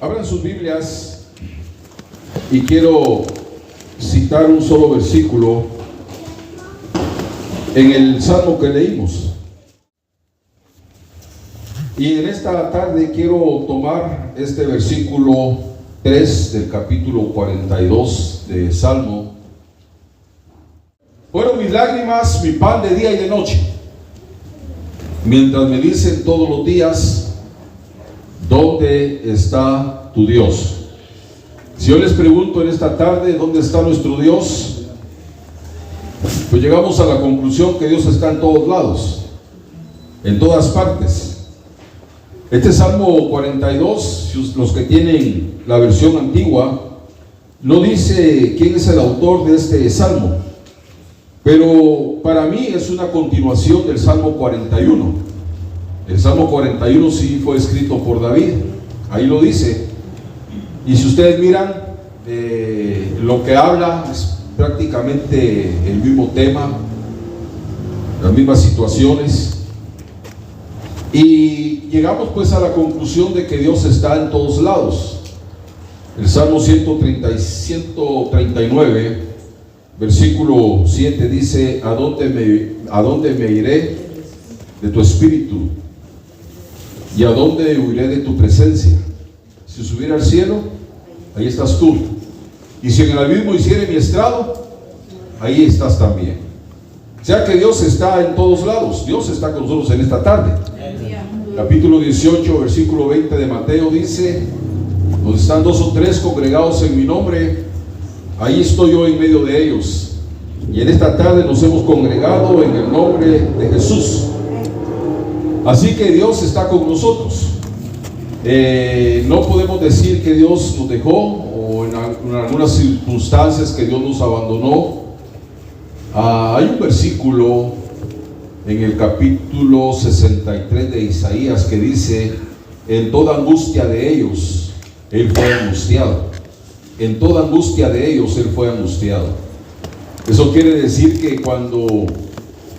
Abran sus Biblias y quiero citar un solo versículo en el Salmo que leímos. Y en esta tarde quiero tomar este versículo 3 del capítulo 42 de Salmo. Fueron mis lágrimas mi pan de día y de noche, mientras me dicen todos los días: ¿dónde está tu Dios? Si yo les pregunto en esta tarde, ¿dónde está nuestro Dios? Pues llegamos a la conclusión que Dios está en todos lados, en todas partes. Este Salmo 42, los que tienen la versión antigua, no dice quién es el autor de este Salmo, pero para mí es una continuación del Salmo 41. El Salmo 41 sí fue escrito por David, ahí lo dice. Y si ustedes miran, lo que habla es prácticamente el mismo tema, las mismas situaciones. Y llegamos pues a la conclusión de que Dios está en todos lados. El Salmo 139, versículo 7 dice: ¿A dónde me iré de tu espíritu? ¿Y a dónde huiré de tu presencia? Si subiera al cielo, ahí estás tú. Y si en el abismo hiciere mi estrado, ahí estás también. O sea que Dios está en todos lados. Dios está con nosotros en esta tarde. Capítulo 18, versículo 20 de Mateo dice: donde están dos o tres congregados en mi nombre, ahí estoy yo en medio de ellos. Y en esta tarde nos hemos congregado en el nombre de Jesús. Así que Dios está con nosotros. No podemos decir que Dios nos dejó, o en algunas circunstancias que Dios nos abandonó. Hay un versículo en el capítulo 63 de Isaías que dice: en toda angustia de ellos Él fue angustiado. En toda angustia de ellos Él fue angustiado. Eso quiere decir que cuando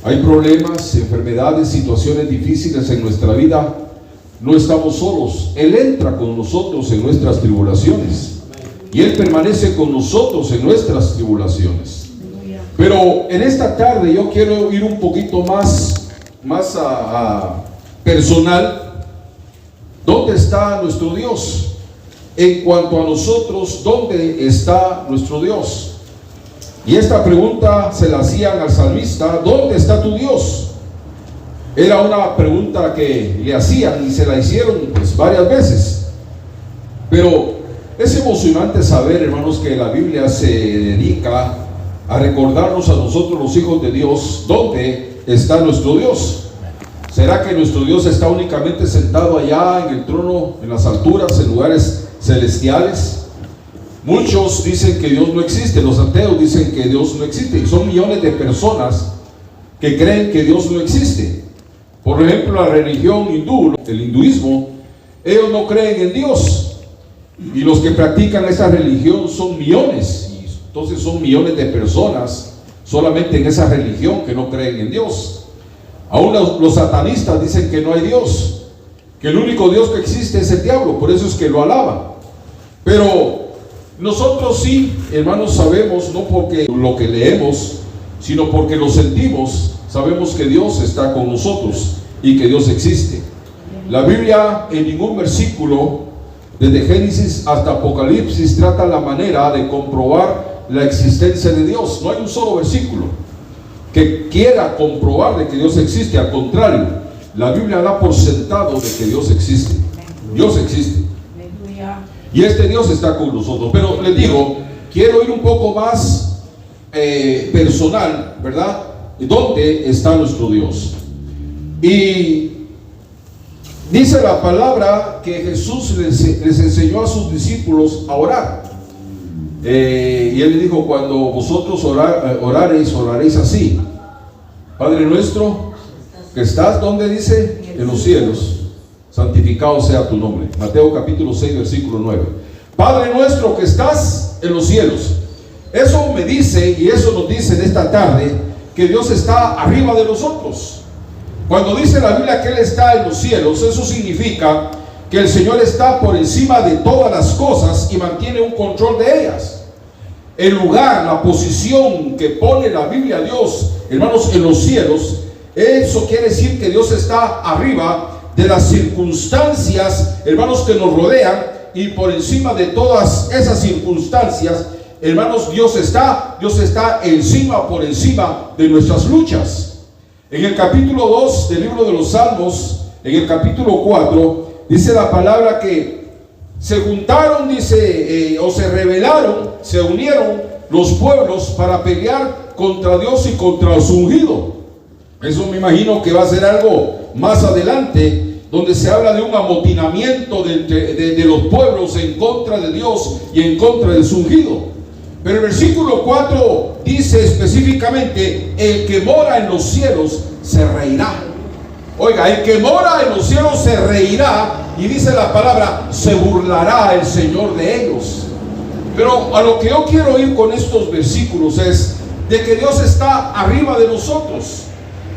hay problemas, enfermedades, situaciones difíciles en nuestra vida, no estamos solos. Él entra con nosotros en nuestras tribulaciones y Él permanece con nosotros en nuestras tribulaciones. Pero en esta tarde yo quiero ir un poquito más personal. ¿Dónde está nuestro Dios? En cuanto a nosotros, ¿dónde está nuestro Dios? Y esta pregunta se la hacían al salmista: ¿dónde está tu Dios? Era una pregunta que le hacían y se la hicieron pues varias veces. Pero es emocionante saber, hermanos, que la Biblia se dedica a recordarnos a nosotros, los hijos de Dios, dónde está nuestro Dios. ¿Será que nuestro Dios está únicamente sentado allá en el trono, en las alturas, en lugares celestiales? Muchos dicen que Dios no existe. Los ateos dicen que Dios no existe, y son millones de personas que creen que Dios no existe. Por ejemplo, la religión hindú, el hinduismo, ellos no creen en Dios, y los que practican esa religión son millones. Y entonces son millones de personas solamente en esa religión que no creen en Dios. Aún los satanistas dicen que no hay Dios, que el único Dios que existe es el diablo, por eso es que lo alaban. Pero nosotros sí, hermanos, sabemos, no porque lo que leemos, sino porque lo sentimos, sabemos que Dios está con nosotros y que Dios existe. La Biblia en ningún versículo, desde Génesis hasta Apocalipsis, trata la manera de comprobar la existencia de Dios. No hay un solo versículo que quiera comprobar de que Dios existe. Al contrario, la Biblia da por sentado de que Dios existe. Dios existe. Y este Dios está con nosotros. Pero les digo, quiero ir un poco más personal, ¿verdad? ¿Dónde está nuestro Dios? Y dice la palabra que Jesús les enseñó a sus discípulos a orar. Y Él le dijo: cuando vosotros oraréis así: Padre nuestro que estás, ¿dónde dice? En los cielos, santificado sea tu nombre. Mateo capítulo 6, versículo 9. Padre nuestro que estás en los cielos. Eso me dice, y eso nos dice en esta tarde, que Dios está arriba de nosotros. Cuando dice la Biblia que Él está en los cielos, eso significa que el Señor está por encima de todas las cosas y mantiene un control de ellas. El lugar, la posición que pone la Biblia a Dios, hermanos, en los cielos, eso quiere decir que Dios está arriba de las circunstancias, hermanos, que nos rodean, y por encima de todas esas circunstancias, hermanos, Dios está encima, por encima de nuestras luchas. En el capítulo 2 del libro de los Salmos, en el capítulo 4, dice la palabra que se juntaron, dice, o se rebelaron, se unieron los pueblos para pelear contra Dios y contra su ungido. Eso me imagino que va a ser algo más adelante, donde se habla de un amotinamiento de los pueblos en contra de Dios y en contra de su ungido. Pero el versículo 4 dice específicamente: el que mora en los cielos se reirá. Oiga, el que mora en los cielos se reirá, y dice la palabra, se burlará el Señor de ellos. Pero a lo que yo quiero ir con estos versículos es de que Dios está arriba de nosotros,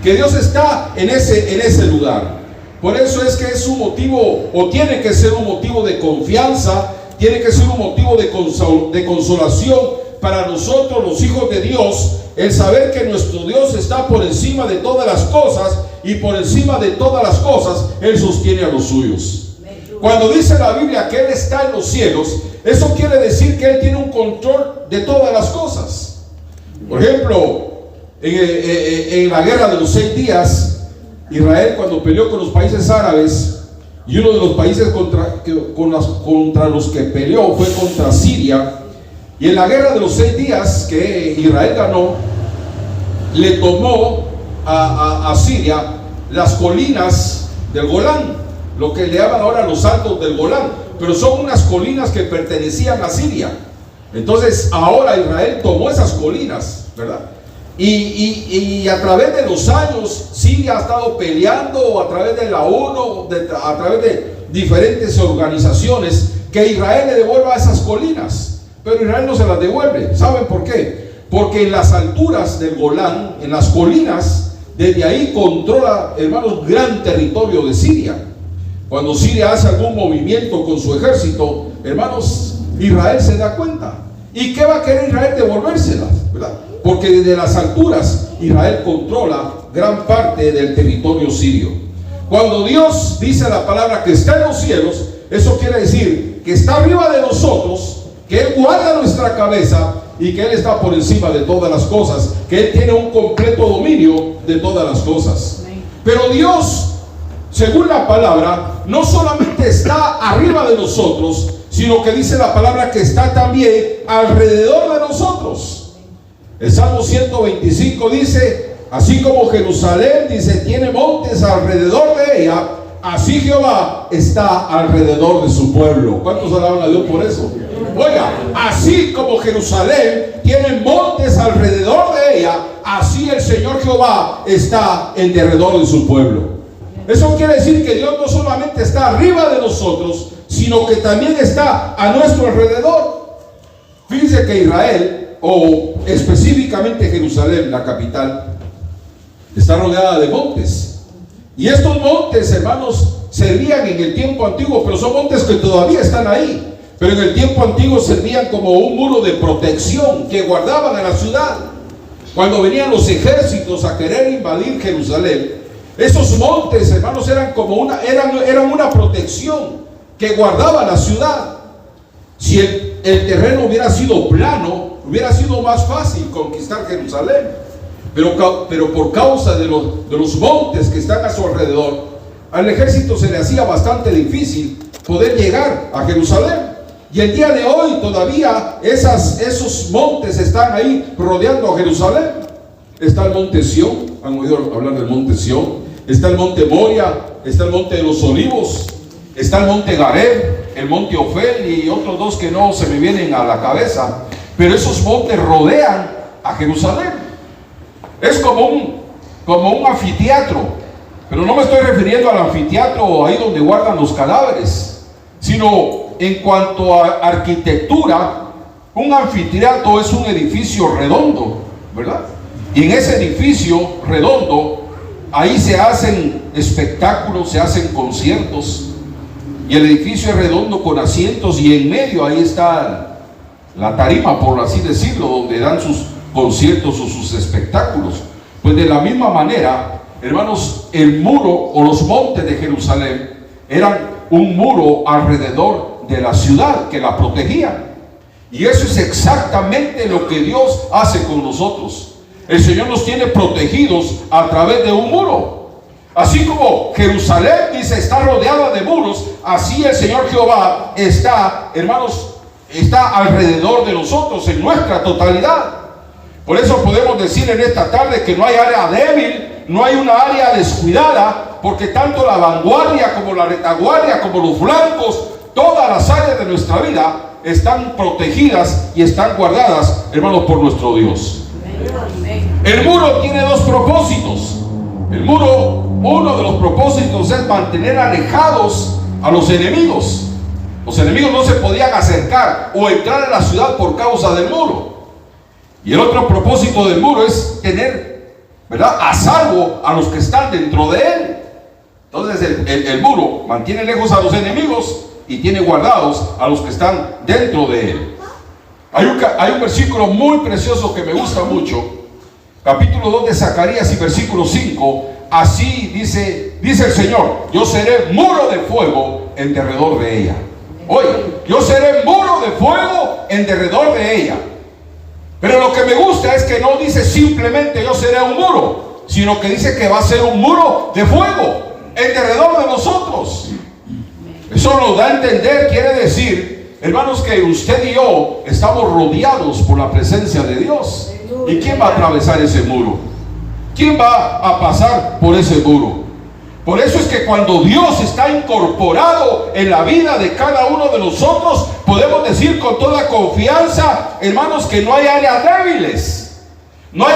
que Dios está en ese lugar. Por eso es que es un motivo, o tiene que ser un motivo de confianza, tiene que ser un motivo de consolación para nosotros, los hijos de Dios, el saber que nuestro Dios está por encima de todas las cosas, y por encima de todas las cosas Él sostiene a los suyos. Cuando dice la Biblia que Él está en los cielos, eso quiere decir que Él tiene un control de todas las cosas. Por ejemplo, en la guerra de los 6 días, Israel, cuando peleó con los países árabes, y uno de los países contra los que peleó fue contra Siria, y en la guerra de los 6 días que Israel ganó, le tomó a Siria las colinas del Golán, lo que le llaman ahora los altos del Golán, pero son unas colinas que pertenecían a Siria. Entonces ahora Israel tomó esas colinas, ¿verdad? Y a través de los años Siria ha estado peleando a través de la ONU, a través de diferentes organizaciones, que Israel le devuelva esas colinas, pero Israel no se las devuelve. ¿Saben por qué? Porque en las alturas del Golán, en las colinas, desde ahí controla, hermanos, gran territorio de Siria. Cuando Siria hace algún movimiento con su ejército, hermanos, Israel se da cuenta. ¿Y qué va a querer Israel? Devolvérselas, ¿verdad? Porque desde las alturas Israel controla gran parte del territorio sirio. Cuando Dios dice la palabra que está en los cielos, eso quiere decir que está arriba de nosotros, que Él guarda nuestra cabeza y que Él está por encima de todas las cosas, que Él tiene un completo dominio de todas las cosas. Pero Dios, según la palabra, no solamente está arriba de nosotros, sino que dice la palabra que está también alrededor de nosotros. El Salmo 125 dice: así como Jerusalén, dice, tiene montes alrededor de ella, así Jehová está alrededor de su pueblo. ¿Cuántos alaban a Dios por eso? Oiga, así como Jerusalén tiene montes alrededor de ella, así el Señor Jehová está en derredor de su pueblo. Eso quiere decir que Dios no solamente está arriba de nosotros, sino que también está a nuestro alrededor. Fíjense que Israel, o específicamente Jerusalén, la capital, está rodeada de montes. Y estos montes, hermanos, servían en el tiempo antiguo, pero son montes que todavía están ahí. Pero en el tiempo antiguo servían como un muro de protección que guardaban a la ciudad. Cuando venían los ejércitos a querer invadir Jerusalén, esos montes, hermanos, eran una protección que guardaba la ciudad. Si el terreno hubiera sido plano, hubiera sido más fácil conquistar Jerusalén. Pero por causa de los montes que están a su alrededor, al ejército se le hacía bastante difícil poder llegar a Jerusalén. Y el día de hoy todavía esos montes están ahí rodeando a Jerusalén. Está el monte Sión, han oído hablar del monte Sión. Está el monte Moria, está el monte de los Olivos, está el monte Gareb, el monte Ofel y otros dos que no se me vienen a la cabeza. Pero esos montes rodean a Jerusalén. Es como un anfiteatro. Pero no me estoy refiriendo al anfiteatro ahí donde guardan los cadáveres, sino en cuanto a arquitectura, un anfiteatro es un edificio redondo, ¿verdad? Y en ese edificio redondo, ahí se hacen espectáculos, se hacen conciertos. y el edificio es redondo con asientos, y en medio ahí está la tarima, por así decirlo, donde dan sus conciertos o sus espectáculos. Pues de la misma manera, hermanos, el muro o los montes de Jerusalén eran un muro alrededor de la ciudad que la protegían. Y eso es exactamente lo que Dios hace con nosotros. El Señor nos tiene protegidos a través de un muro. Así como Jerusalén, dice, está rodeada de muros, así el Señor Jehová está, hermanos, está alrededor de nosotros en nuestra totalidad. Por eso podemos decir en esta tarde que no hay área débil, no hay una área descuidada, porque tanto la vanguardia como la retaguardia, como los flancos, todas las áreas de nuestra vida están protegidas y están guardadas, hermanos, por nuestro Dios. El muro tiene dos propósitos. El muro, uno de los propósitos es mantener alejados a los enemigos. Los enemigos no se podían acercar o entrar a la ciudad por causa del muro. Y el otro propósito del muro es tener, ¿verdad?, a salvo a los que están dentro de él. Entonces el muro mantiene lejos a los enemigos y tiene guardados a los que están dentro de él. Hay un versículo muy precioso que me gusta mucho, capítulo 2 de Zacarías y versículo 5. Así dice el Señor: yo seré muro de fuego en derredor de ella. Oye, yo seré muro de fuego en derredor de ella. Pero lo que me gusta es que no dice simplemente yo seré un muro, sino que dice que va a ser un muro de fuego en derredor de nosotros. Eso nos da a entender, quiere decir, hermanos, que usted y yo estamos rodeados por la presencia de Dios. ¿Y quién va a atravesar ese muro? ¿Quién va a pasar por ese muro? Por eso es que cuando Dios está incorporado en la vida de cada uno de nosotros, podemos decir con toda confianza, hermanos, que no hay áreas débiles. No hay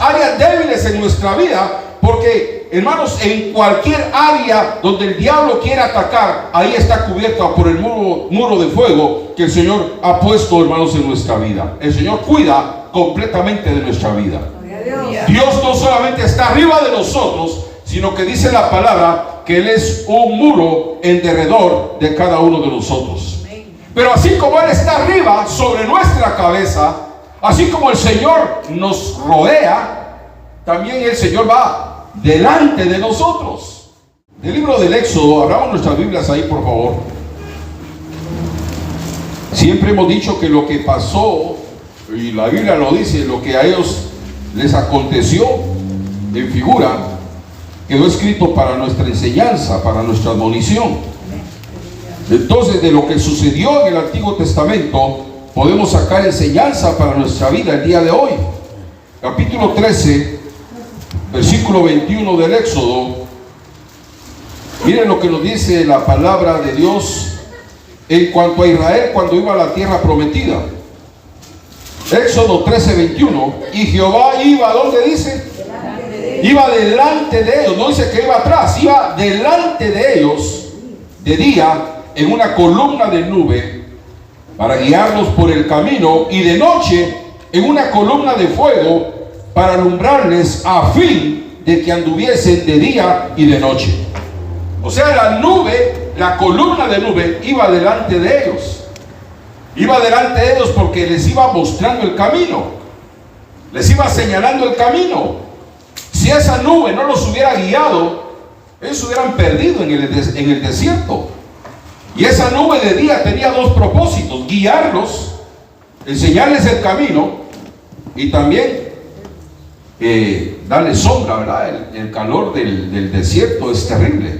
áreas débiles en nuestra vida, porque, hermanos, en cualquier área donde el diablo quiera atacar, ahí está cubierta por el muro de fuego que el Señor ha puesto, hermanos, en nuestra vida. El Señor cuida completamente de nuestra vida. Dios no solamente está arriba de nosotros, sino que dice la palabra que Él es un muro en derredor de cada uno de nosotros. Pero así como Él está arriba sobre nuestra cabeza, así como el Señor nos rodea, también el Señor va delante de nosotros. Del libro del Éxodo, abramos nuestras Biblias ahí, por favor. Siempre hemos dicho que lo que pasó, y la Biblia lo dice, lo que a ellos les aconteció en figura, quedó escrito para nuestra enseñanza, para nuestra admonición. Entonces, de lo que sucedió en el Antiguo Testamento, podemos sacar enseñanza para nuestra vida el día de hoy. Capítulo 13, versículo 21 del Éxodo. Miren lo que nos dice la palabra de Dios en cuanto a Israel cuando iba a la tierra prometida. Éxodo 13, 21. Y Jehová iba, ¿dónde dice? Iba delante de ellos, no dice que iba atrás, iba delante de ellos de día en una columna de nube para guiarlos por el camino, y de noche en una columna de fuego para alumbrarles, a fin de que anduviesen de día y de noche. O sea, la nube, la columna de nube iba delante de ellos. Iba delante de ellos porque les iba mostrando el camino, les iba señalando el camino. Si esa nube no los hubiera guiado, ellos se hubieran perdido en el desierto. Y esa nube de día tenía dos propósitos: guiarlos, enseñarles el camino, y también darles sombra, ¿verdad? El calor del desierto es terrible,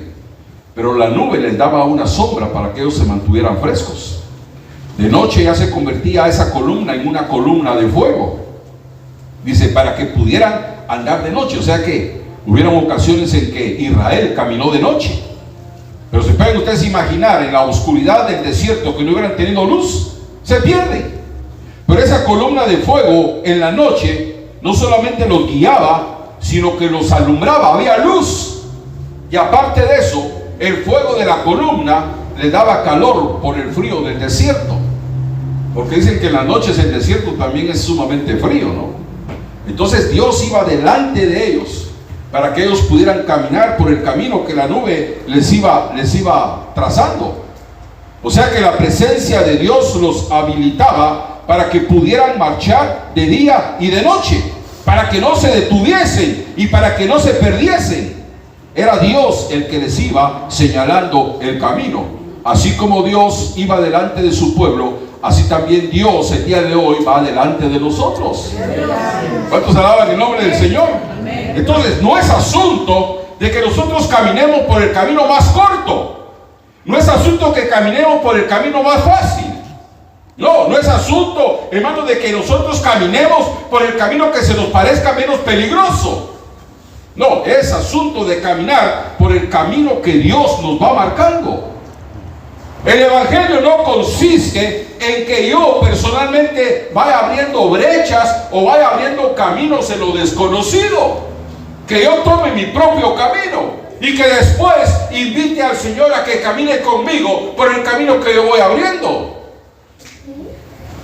pero la nube les daba una sombra para que ellos se mantuvieran frescos. De noche ya se convertía esa columna en una columna de fuego, dice, para que pudieran andar de noche. O sea que hubieron ocasiones en que Israel caminó de noche. Pero se pueden ustedes imaginar, en la oscuridad del desierto, que no hubieran tenido luz, se pierden. Pero esa columna de fuego en la noche no solamente los guiaba, sino que los alumbraba, había luz. Y aparte de eso, el fuego de la columna les daba calor por el frío del desierto. Porque dicen que en las noches el desierto también es sumamente frío, ¿no? Entonces Dios iba delante de ellos para que ellos pudieran caminar por el camino que la nube les iba trazando. O sea que la presencia de Dios los habilitaba para que pudieran marchar de día y de noche, para que no se detuviesen y para que no se perdiesen. Era Dios el que les iba señalando el camino. Así como Dios iba delante de su pueblo, así también Dios el día de hoy va delante de nosotros. ¿Cuántos alaban el nombre del Señor? Entonces no es asunto de que nosotros caminemos por el camino más corto. No es asunto que caminemos por el camino más fácil. No es asunto, hermano, de que nosotros caminemos por el camino que se nos parezca menos peligroso. No, es asunto de caminar por el camino que Dios nos va marcando. El evangelio no consiste en que yo personalmente vaya abriendo brechas o vaya abriendo caminos en lo desconocido. Que yo tome mi propio camino y que después invite al Señor a que camine conmigo por el camino que yo voy abriendo.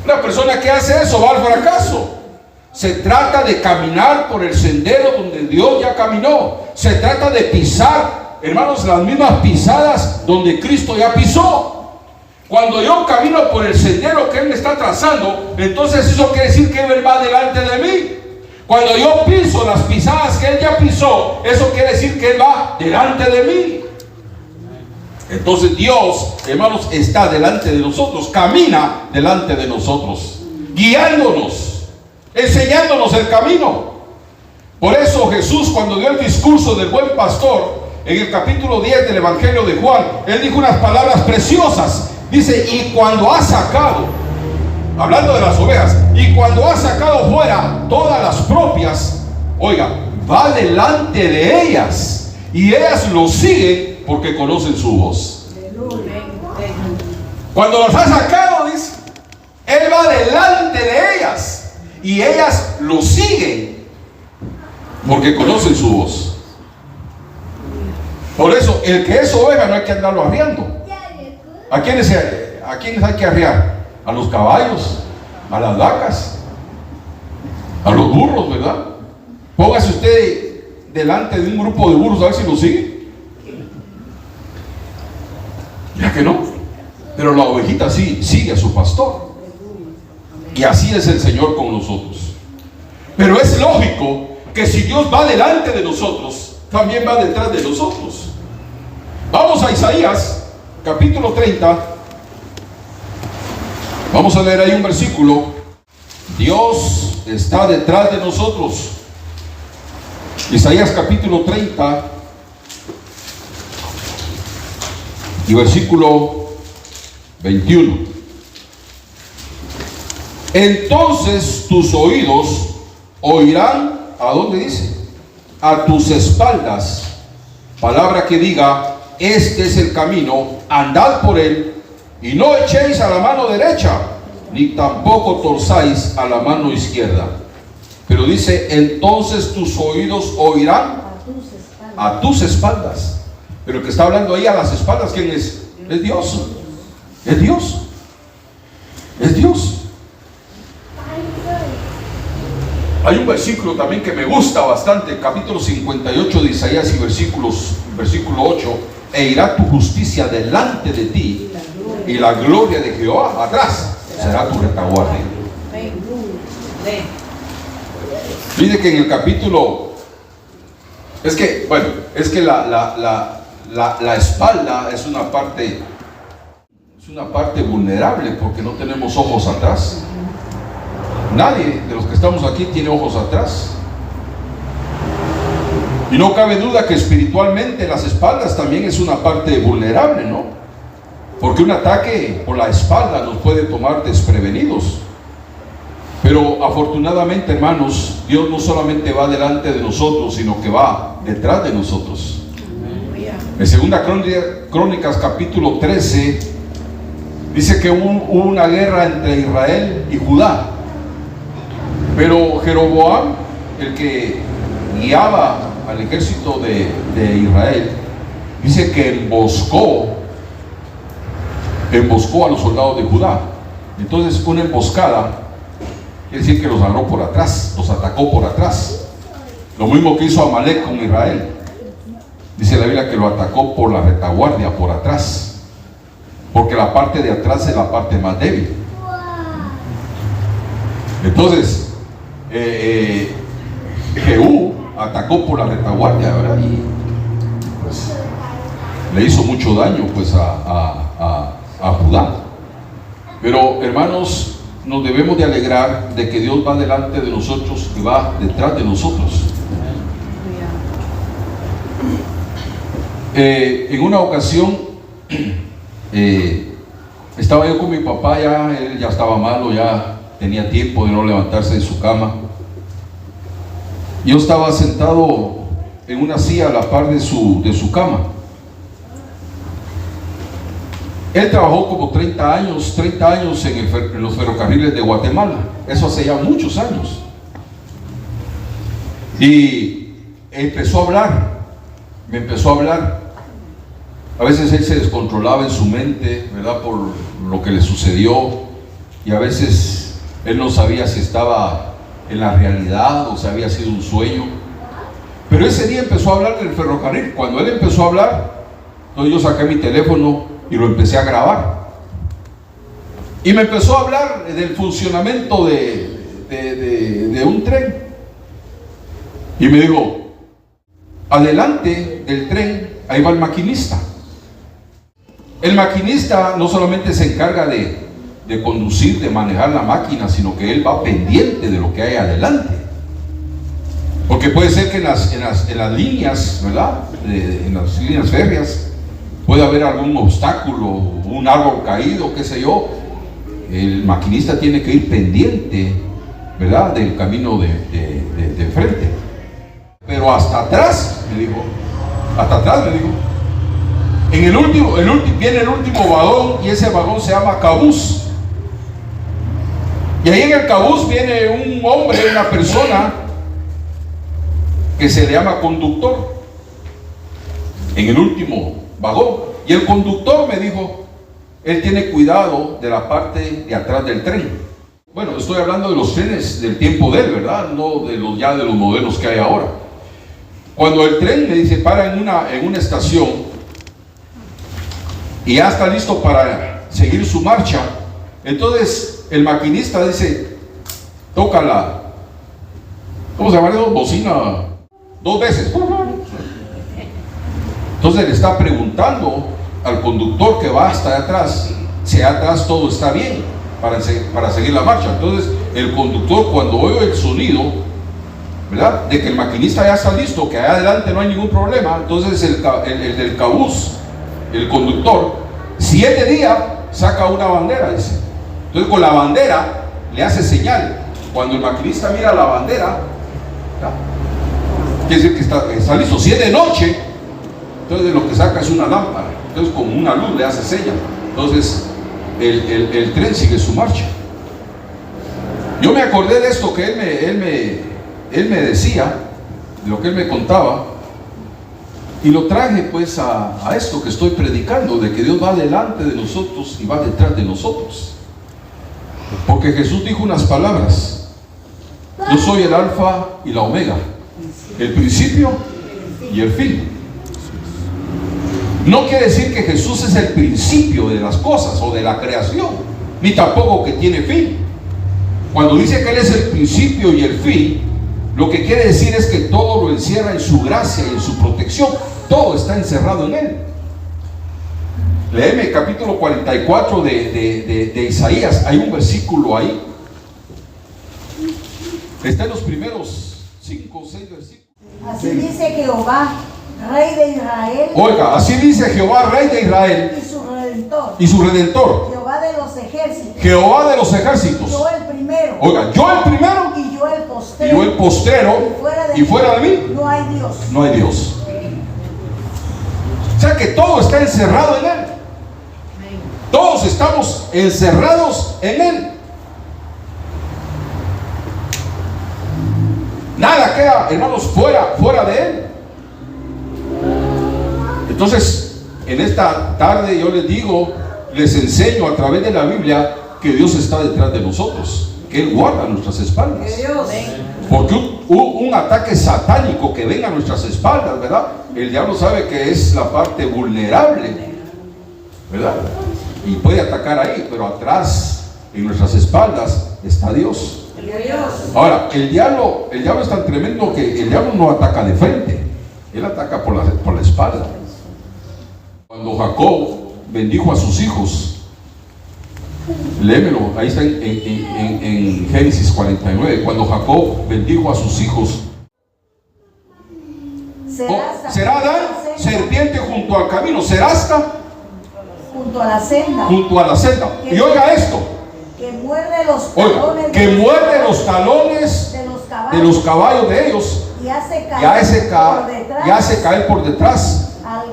Una persona que hace eso va al fracaso. Se trata de caminar por el sendero donde Dios ya caminó. Se trata de pisar, hermanos, las mismas pisadas donde Cristo ya pisó. Cuando yo camino por el sendero que Él me está trazando, entonces eso quiere decir que Él va delante de mí. Cuando yo piso las pisadas que Él ya pisó, eso quiere decir que Él va delante de mí. Entonces Dios, hermanos, está delante de nosotros, camina delante de nosotros, guiándonos, enseñándonos el camino. Por eso Jesús, cuando dio el discurso del buen pastor, en el capítulo 10 del Evangelio de Juan, Él dijo unas palabras preciosas. Dice, y cuando ha sacado, hablando de las ovejas, y cuando ha sacado fuera todas las propias, oiga, va delante de ellas, y ellas lo siguen porque conocen su voz. Cuando las ha sacado, dice, Él va delante de ellas, y ellas lo siguen porque conocen su voz. Por eso, el que es oveja no hay que andarlo arriando. ¿A quiénes hay que arriar? A los caballos, a las vacas, a los burros, ¿verdad? Póngase usted delante de un grupo de burros a ver si lo sigue. Ya que no. Pero la ovejita sí sigue a su pastor. Y así es el Señor con nosotros. Pero es lógico que si Dios va delante de nosotros, también va detrás de nosotros. Vamos a Isaías capítulo 30. Vamos a leer ahí un versículo. Dios está detrás de nosotros. Isaías capítulo 30 y versículo 21. Entonces tus oídos oirán, ¿a dónde dice? A tus espaldas, palabra que diga, este es el camino, andad por él, y no echéis a la mano derecha, ni tampoco torzáis a la mano izquierda. Pero dice, entonces tus oídos oirán a tus espaldas. Pero el que está hablando ahí a las espaldas, ¿quién es? Es Dios. Es Dios. Es Dios. Hay un versículo también que me gusta bastante, capítulo 58 de Isaías y versículo 8. E irá tu justicia delante de ti, y la gloria de Jehová atrás será tu retaguardia. Dice que en el capítulo, es que la espalda es una parte vulnerable, porque no tenemos ojos atrás. Nadie de los que estamos aquí tiene ojos atrás. Y no cabe duda que espiritualmente las espaldas también es una parte vulnerable, ¿no? Porque un ataque por la espalda nos puede tomar desprevenidos. Pero afortunadamente, hermanos, Dios no solamente va delante de nosotros, sino que va detrás de nosotros. En segunda Crónicas capítulo 13 dice que hubo una guerra entre Israel y Judá. Pero Jeroboam, el que guiaba al ejército de Israel, dice que emboscó a los soldados de Judá. Entonces una emboscada quiere decir que los agarró por atrás, los atacó por atrás. Lo mismo que hizo Amalek con Israel. Dice la Biblia que lo atacó por la retaguardia, por atrás. porque la parte de atrás es la parte más débil. Entonces, Jehú atacó por la retaguardia, ¿verdad? Y pues, le hizo mucho daño pues a Judá. Pero hermanos, nos debemos de alegrar de que Dios va delante de nosotros y va detrás de nosotros. En una ocasión estaba yo con mi papá, él ya estaba malo, ya tenía tiempo de no levantarse de su cama. Yo estaba sentado en una silla a la par de su cama. Él trabajó como 30 años en los ferrocarriles de Guatemala. Eso hace ya muchos años. Y empezó a hablar, me empezó a hablar. A veces él se descontrolaba en su mente, ¿verdad? Por lo que le sucedió. Y a veces él no sabía si estaba en la realidad o si había sido un sueño. Pero ese día empezó a hablar del ferrocarril. Cuando él empezó a hablar, entonces yo saqué mi teléfono y lo empecé a grabar. Y me empezó a hablar del funcionamiento de un tren. Y me dijo, adelante del tren, ahí va el maquinista. El maquinista no solamente se encarga de conducir, de manejar la máquina, sino que él va pendiente de lo que hay adelante. Porque puede ser que en las líneas, ¿verdad? En las líneas férreas puede haber algún obstáculo, un árbol caído, qué sé yo. El maquinista tiene que ir pendiente, ¿verdad? Del camino de frente. Pero hasta atrás, me dijo, viene el último vagón, y ese vagón se llama cabús. Y ahí en el cabús viene un hombre, una persona que se le llama conductor, en el último vagón. Y el conductor me dijo, él tiene cuidado de la parte de atrás del tren. Bueno, estoy hablando de los trenes del tiempo de él, ¿verdad? No de los modelos que hay ahora. Cuando el tren, me dice, para en una estación y ya está listo para seguir su marcha, entonces el maquinista dice, toca la, ¿cómo se llama eso? Bocina 2 veces. Entonces le está preguntando al conductor que va hasta atrás si atrás todo está bien para seguir la marcha. Entonces el conductor, cuando oye el sonido, ¿verdad?, de que el maquinista ya está listo, que allá adelante no hay ningún problema, entonces el del cabús, el conductor, 7 días saca una bandera, dice. Entonces con la bandera le hace señal. Cuando el maquinista mira la bandera, ¿verdad?, quiere decir que está listo. Si es de noche, entonces lo que saca es una lámpara. Entonces con una luz le hace señal. Entonces el tren sigue su marcha. Yo me acordé de esto que él me decía, de lo que él me contaba, y lo traje pues a esto que estoy predicando, de que Dios va delante de nosotros y va detrás de nosotros. Porque Jesús dijo unas palabras: yo soy el alfa y la omega, el principio y el fin. No quiere decir que Jesús es el principio de las cosas o de la creación, ni tampoco que tiene fin. Cuando dice que Él es el principio y el fin, lo que quiere decir es que todo lo encierra en su gracia y en su protección. Todo está encerrado en Él. Léeme capítulo 44 de Isaías. Hay un versículo ahí. Está en los primeros 5 o 6 versículos. Así dice Jehová, Rey de Israel. Oiga, así dice Jehová, Rey de Israel. Y su Redentor. Jehová de los ejércitos. Jehová de los ejércitos. Yo el primero. Oiga, yo el primero. Y yo el postrero. Y yo el postrero. Y fuera de mí no hay Dios. No hay Dios. O sea que todo está encerrado en Él. Todos estamos encerrados en Él. Nada queda, hermanos, fuera de Él. Entonces, en esta tarde yo les digo, les enseño a través de la Biblia que Dios está detrás de nosotros, que Él guarda nuestras espaldas. Porque un ataque satánico que venga a nuestras espaldas, ¿verdad? El diablo sabe que es la parte vulnerable, ¿verdad? y puede atacar ahí, pero atrás, en nuestras espaldas, está Dios. Ahora, el diablo es tan tremendo que el diablo no ataca de frente, él ataca por la espalda. Cuando Jacob bendijo a sus hijos, léemelo, ahí está en Génesis 49, cuando Jacob bendijo a sus hijos, será Adán serpiente junto al camino, serasta junto a la senda. Junto a la senda. Y oiga esto. Que muerde los talones, que muerde los talones de los caballos de ellos. Y hace caer por detrás a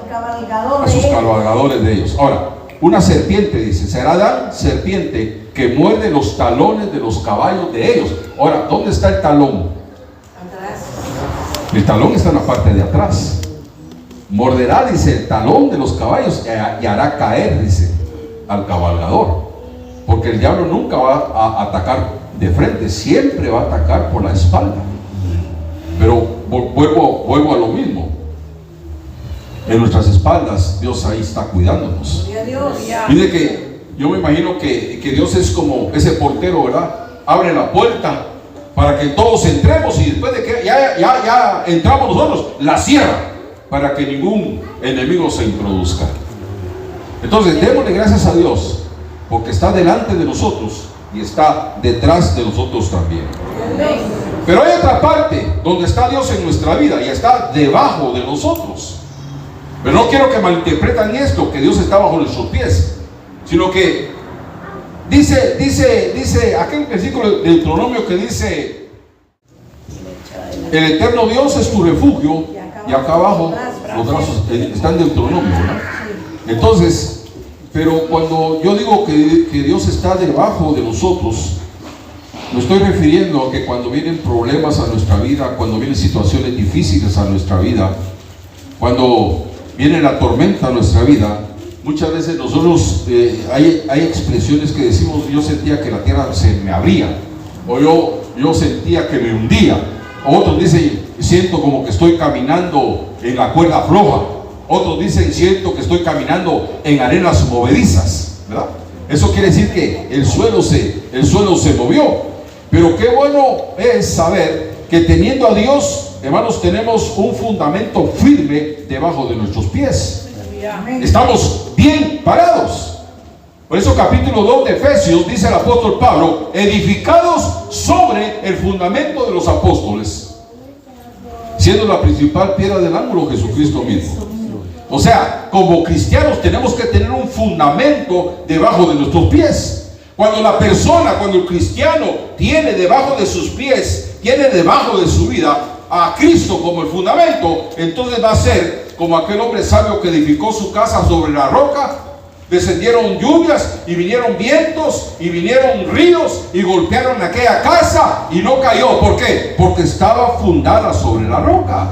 sus cabalgadores de ellos. Ahora, una serpiente, dice, será Adán serpiente que muerde los talones de los caballos de ellos. Ahora, ¿dónde está el talón? Atrás. El talón está en la parte de atrás. Morderá, dice, el talón de los caballos y hará caer, dice, al cabalgador. Porque el diablo nunca va a atacar de frente, siempre va a atacar por la espalda. Pero vuelvo a lo mismo. En nuestras espaldas, Dios ahí está cuidándonos. Mire que yo me imagino que Dios es como ese portero, ¿verdad? Abre la puerta para que todos entremos y después de que ya entramos nosotros, la cierra para que ningún enemigo se introduzca. Entonces, démosle gracias a Dios porque está delante de nosotros y está detrás de nosotros también. Pero hay otra parte donde está Dios en nuestra vida y está debajo de nosotros. Pero no quiero que malinterpretan esto, que Dios está bajo nuestros pies, sino que dice aquel versículo de Deuteronomio que dice: el eterno Dios es tu refugio, y acá abajo los brazos están en Deuteronomio, ¿verdad? Entonces, pero cuando yo digo que Dios está debajo de nosotros, me estoy refiriendo a que cuando vienen problemas a nuestra vida, cuando vienen situaciones difíciles a nuestra vida, cuando viene la tormenta a nuestra vida, muchas veces nosotros hay expresiones que decimos: yo sentía que la tierra se me abría, o yo sentía que me hundía. Otros dicen: siento como que estoy caminando en la cuerda floja. Otros dicen: siento que estoy caminando en arenas movedizas, ¿verdad? Eso quiere decir que el suelo se movió. Pero qué bueno es saber que teniendo a Dios, hermanos, tenemos un fundamento firme debajo de nuestros pies. Estamos bien parados. Por eso capítulo 2 de Efesios dice el apóstol Pablo: edificados sobre el fundamento de los apóstoles, siendo la principal piedra del ángulo Jesucristo mismo. O sea, como cristianos tenemos que tener un fundamento debajo de nuestros pies. Cuando el cristiano tiene debajo de sus pies, tiene debajo de su vida a Cristo como el fundamento, entonces va a ser como aquel hombre sabio que edificó su casa sobre la roca. Descendieron lluvias y vinieron vientos y vinieron ríos y golpearon aquella casa y no cayó. ¿Por qué? Porque estaba fundada sobre la roca.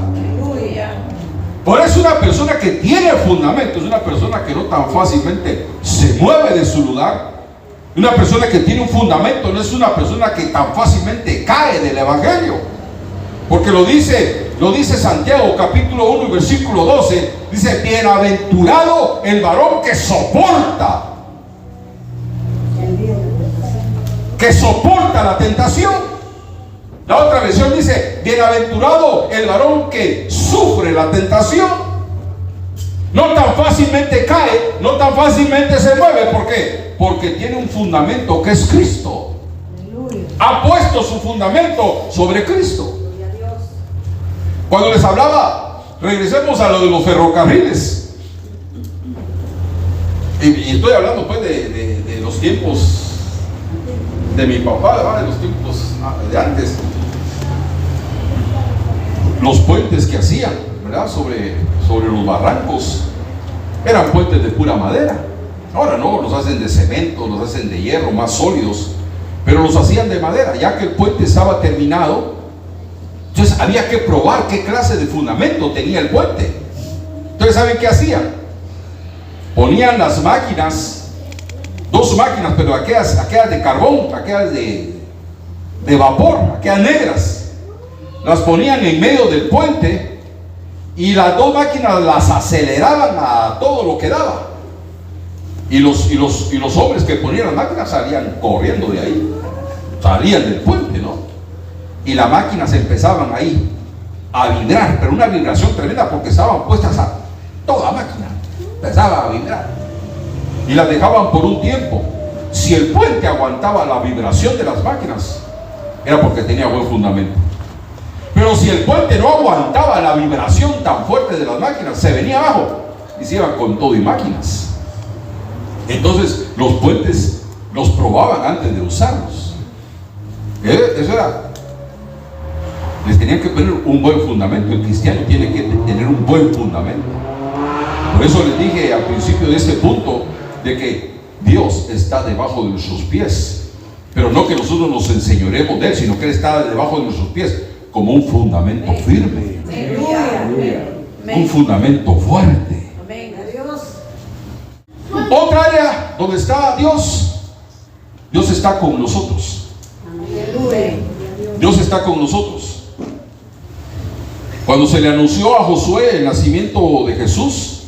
Por eso una persona que tiene fundamento es una persona que no tan fácilmente se mueve de su lugar. Una persona que tiene un fundamento no es una persona que tan fácilmente cae del evangelio. Porque lo dice Santiago capítulo 1 versículo 12, dice: bienaventurado el varón que soporta la tentación. La otra versión dice: bienaventurado el varón que sufre la tentación. No tan fácilmente cae, no tan fácilmente se mueve. ¿Por qué? Porque tiene un fundamento que es Cristo. Ha puesto su fundamento sobre Cristo. Cuando les hablaba, regresemos a lo de los ferrocarriles. Y estoy hablando pues de los tiempos de mi papá, ¿verdad? De los tiempos de antes. Los puentes que hacían, ¿verdad? Sobre los barrancos eran puentes de pura madera. Ahora no, los hacen de cemento, los hacen de hierro, más sólidos, pero los hacían de madera. Ya que el puente estaba terminado, entonces había que probar qué clase de fundamento tenía el puente. Entonces, ¿saben qué hacían? Ponían las máquinas, 2 máquinas, pero aquellas de carbón, aquellas de vapor, aquellas negras, las ponían en medio del puente y las 2 máquinas las aceleraban a todo lo que daba. Y los hombres que ponían las máquinas salían corriendo de ahí, salían del puente, ¿no? Y las máquinas empezaban ahí a vibrar, pero una vibración tremenda porque estaban puestas a toda máquina, empezaba a vibrar y las dejaban por un tiempo. Si el puente aguantaba la vibración de las máquinas, era porque tenía buen fundamento. Pero si el puente no aguantaba la vibración tan fuerte de las máquinas, se venía abajo y se iba con todo y máquinas. Entonces los puentes los probaban antes de usarlos. Eso era. Les tenían que poner un buen fundamento. El cristiano tiene que tener un buen fundamento. Por eso les dije al principio de este punto de que Dios está debajo de nuestros pies, pero no que nosotros nos enseñoremos de Él, sino que Él está debajo de nuestros pies como un fundamento firme, un fundamento fuerte. Otra área donde está Dios está con nosotros. Dios está con nosotros. Cuando se le anunció a Josué el nacimiento de Jesús,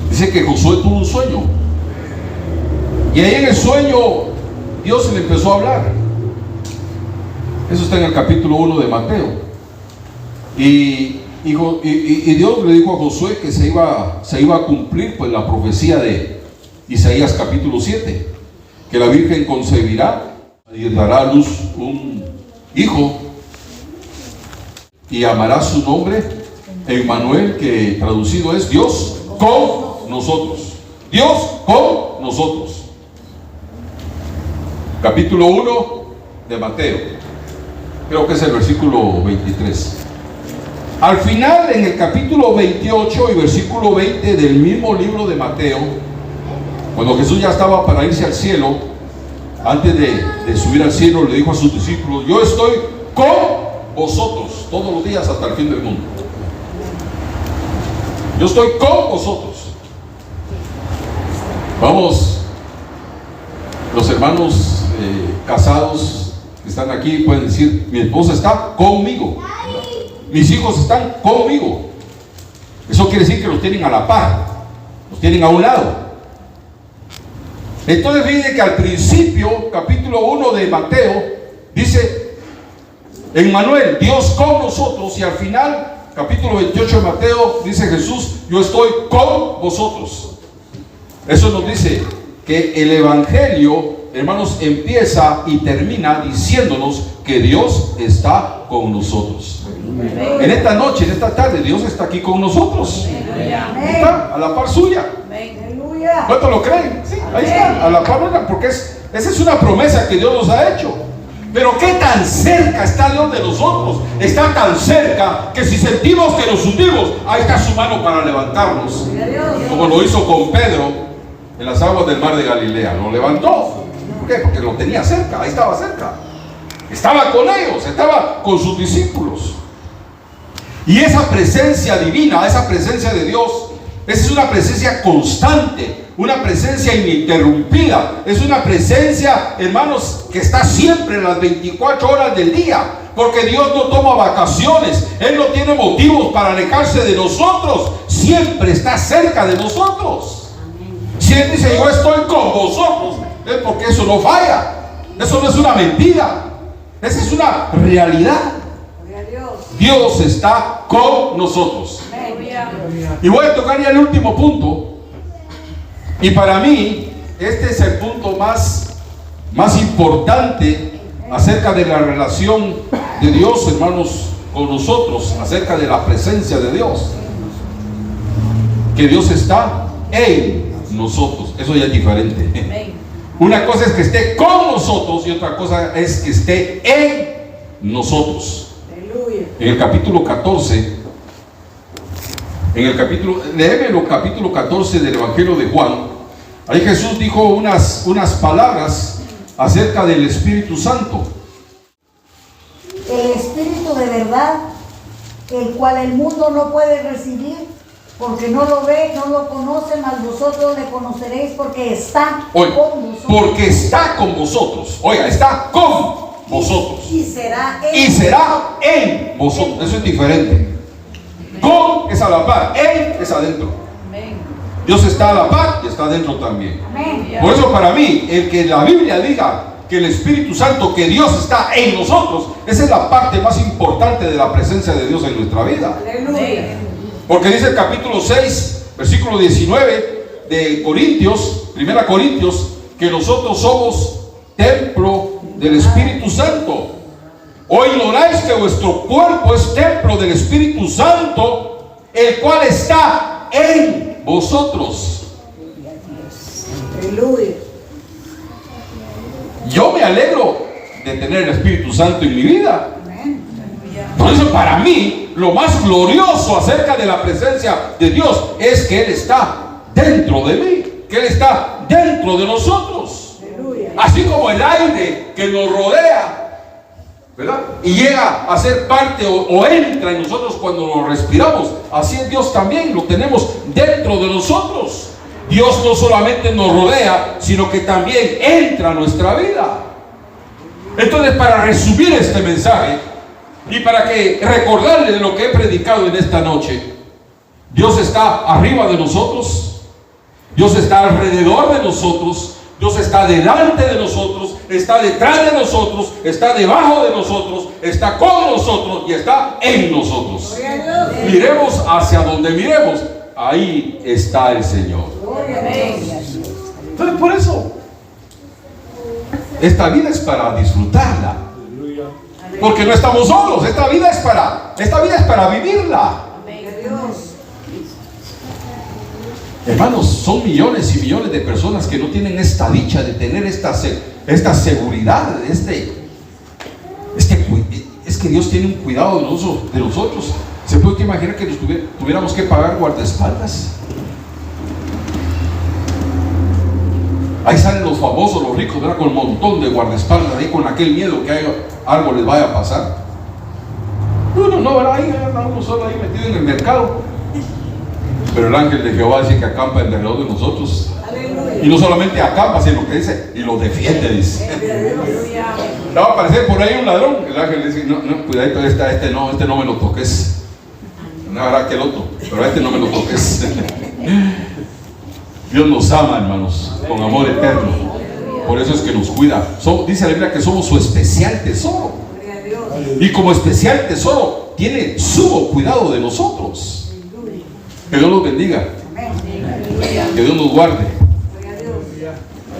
dice que Josué tuvo un sueño. Y ahí en el sueño Dios le empezó a hablar. Eso está en el capítulo 1 de Mateo. Y Dios le dijo a Josué que se iba a cumplir pues la profecía de Isaías capítulo 7, que la Virgen concebirá y dará a luz un hijo y llamará su nombre Emmanuel, que traducido es Dios con nosotros. Dios con nosotros. Capítulo 1 de Mateo, creo que es el versículo 23. Al final, en el capítulo 28 y versículo 20 del mismo libro de Mateo, cuando Jesús ya estaba para irse al cielo, antes de subir al cielo, le dijo a sus discípulos: yo estoy con vosotros todos los días hasta el fin del mundo. Yo estoy con vosotros. Vamos, los hermanos casados que están aquí pueden decir: mi esposa está conmigo, mis hijos están conmigo. Eso quiere decir que los tienen a la par, los tienen a un lado. Entonces fíjense que al principio, capítulo 1 de Mateo, dice Emmanuel, Dios con nosotros, y al final, capítulo 28 de Mateo, dice Jesús: yo estoy con vosotros. Eso nos dice que el Evangelio, hermanos, empieza y termina diciéndonos que Dios está con nosotros. En esta noche, en esta tarde, Dios está aquí con nosotros. Está a la par suya. ¿Cuántos lo creen? Sí, ahí está, a la par suya, porque esa es una promesa que Dios nos ha hecho. Pero ¿qué tan cerca está Dios de nosotros? Está tan cerca que si sentimos que nos hundimos, ahí está su mano para levantarnos, como lo hizo con Pedro en las aguas del mar de Galilea. Lo levantó. ¿Por qué? Porque lo tenía cerca, ahí estaba cerca. Estaba con ellos, estaba con sus discípulos. Y esa presencia divina, esa presencia de Dios, esa es una presencia constante, una presencia ininterrumpida. Es una presencia, hermanos, que está siempre en las 24 horas del día. Porque Dios no toma vacaciones. Él no tiene motivos para alejarse de nosotros. Siempre está cerca de nosotros. Si Él dice: yo estoy con vosotros, es porque eso no falla. Eso no es una mentira. Esa es una realidad. Dios está con nosotros. Y voy a tocar ya el último punto. Y para mí, este es el punto más importante acerca de la relación de Dios, hermanos, con nosotros, acerca de la presencia de Dios. Que Dios está en nosotros. Eso ya es diferente. Una cosa es que esté con nosotros y otra cosa es que esté en nosotros. En el capítulo 14, léeme capítulo 14 del Evangelio de Juan. Ahí Jesús dijo unas palabras acerca del Espíritu Santo. El Espíritu de verdad, el cual el mundo no puede recibir, porque no lo ve, no lo conoce, mas vosotros le conoceréis porque está con vosotros. Porque está con vosotros. Oiga, está con vosotros. Y será en vosotros. Eso es diferente. Con es a la par, en es adentro. Dios está a la par y está dentro también. Amén. Por eso para mí, el que la Biblia diga que el Espíritu Santo, que Dios está en nosotros, esa es la parte más importante de la presencia de Dios en nuestra vida. Aleluya. Porque dice el capítulo 6, versículo 19 de Corintios, 1 Corintios, que nosotros somos templo del Espíritu Santo. ¿O ignoráis que vuestro cuerpo es templo del Espíritu Santo, el cual está en vosotros? Aleluya. Yo me alegro de tener el Espíritu Santo en mi vida. Amén. Por eso para mí lo más glorioso acerca de la presencia de Dios es que Él está dentro de mí, que Él está dentro de nosotros. Aleluya. Así como el aire que nos rodea, ¿verdad? Y llega a ser parte o entra en nosotros cuando lo respiramos, así es Dios también, lo tenemos dentro de nosotros. Dios no solamente nos rodea, sino que también entra a nuestra vida. Entonces, para resumir este mensaje y para que recordarle de lo que he predicado en esta noche, Dios está arriba de nosotros, Dios está alrededor de nosotros, Dios está delante de nosotros, está detrás de nosotros, está debajo de nosotros, está con nosotros y está en nosotros. Miremos hacia donde miremos, ahí está el Señor. Entonces, por eso esta vida es para disfrutarla, porque no estamos solos. Esta vida es para vivirla. Hermanos, son millones y millones de personas que no tienen esta dicha de tener esta seguridad, es que Dios tiene un cuidado de nosotros. ¿Se puede imaginar que tuviéramos que pagar guardaespaldas? Ahí salen los famosos, los ricos, ¿verdad? Con un montón de guardaespaldas, ahí con aquel miedo que algo les vaya a pasar. No, ¿verdad? Ahí anda uno solo ahí metido en el mercado. Pero el ángel de Jehová dice que acampa en alrededor de nosotros. Aleluya. Y no solamente acampa, sino que dice, y lo defiende, dice. Va a aparecer por ahí un ladrón. El ángel dice, no, cuidadito, este no me lo toques. No hará que el otro, pero este no me lo toques. Dios nos ama, hermanos, con amor eterno. Por eso es que nos cuida. Dice la Biblia que somos su especial tesoro. Y como especial tesoro, tiene sumo cuidado de nosotros. Que Dios los bendiga. Que Dios nos guarde.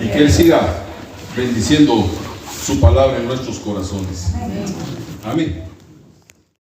Y que Él siga bendiciendo su palabra en nuestros corazones. Amén.